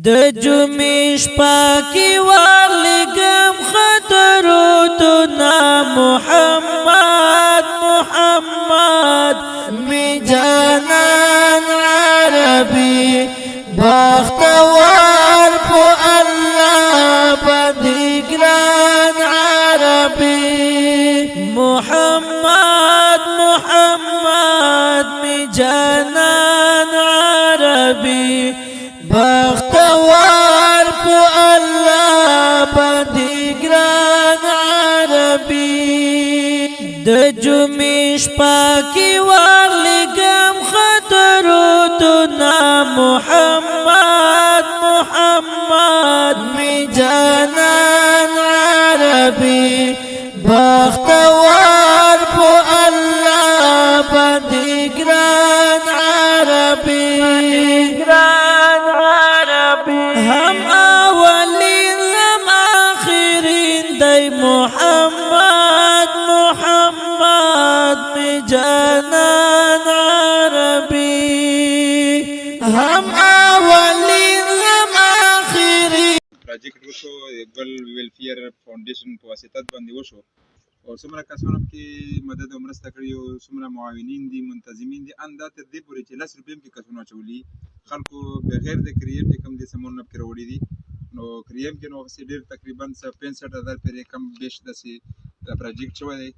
د جمعې شپه کې ورلګم خطرو ته نا محمد محمد می جانان عربي بختور په الله باندې ګران عربي محمد محمد می جانان عربي بختور په الله باندې ګران عربي د جمعې شپه کې ورلګم خطرو ته نا محمد محمد می جانان عربي بختور په الله باندې ګران عربي هم اولین هم آخرین دی محمد محمد می جانان عربی هم اولین هم آخرین پروجیکټ وشو ګل ویلفیر فاونډیشن په واسطه باندې وشو او څومره کسانو کې مدد او مرسته کړې او څومره معاونین دي منتظمین دي اندا تر دې پورې چې 10 روپۍ کې کسانو چولي خلکو بغیر د کریټ کم د سمون نه کړ وړي دي نو کریم کې نو ډېر تقریبا 65000 پر کم بیش دسي د پروجیکټ شوی دی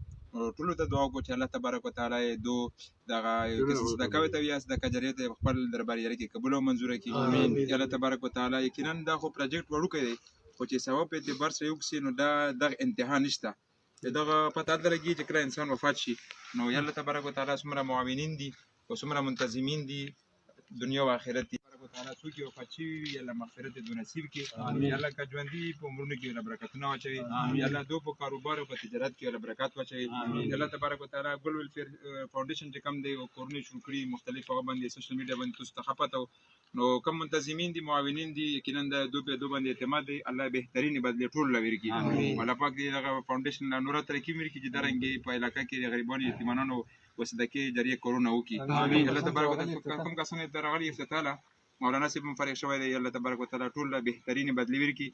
ټول ته دعا کو چې الله تبارک وتعالى دو دغه صدقه وي تویاس د کجریت خپل دربار یې کې قبول او منزور کړي امين الله تبارک وتعالى یقینا دا خو پروجیکټ وړو کوي خو چې ثواب په اعتبار سره یو کسي نو دا د انتها نشته دغه پته درګي چې کله انسان وفات شي نو الله تبارک وتعالى څومره معاونین دي او څومره منتظمین دي دنیا او آخرت دي تبارک وتعالى څوک یو فچي الله مغفرت دې نصیب کړي امين الله کا ژوندۍ په عمرونو کې الله برکتونه واچوي الله دو په کاروبار او په تجارت کې الله برکات واچوي الله تبارک وتعالى ګل ویلفیر فاونډیشن چې کم دی او کورنۍ شروع کړي مختلف هغه باندې سوشل میډیا باندې تاسو ته خپاتو نو کم منتظمین دي معاونین دي یقینا د دو په دو باندې اعتماد دی الله بهترین بدلی ټول لوري کی الله پاک دې هغه فاونډیشن لا نور تر کې مر کی چې درنګي په علاقې کې غریبانو یتیمانو وسدکې جریه کورونا وکي الله تبارک وتعالى کوم کسانه درغلي ستاله مولانا صاحب مفرق شوی دی الله تبارک وتعالى ټول بهترین بدلی ورکی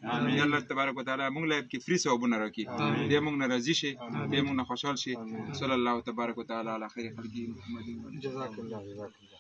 الله تبارک وتعالى موږ له کې فری ثوابونه راکړي دې موږ نه راضي شي دې موږ نه خوشحال شي صلی الله تبارک وتعالى علی خیر خلقی محمد جزاک الله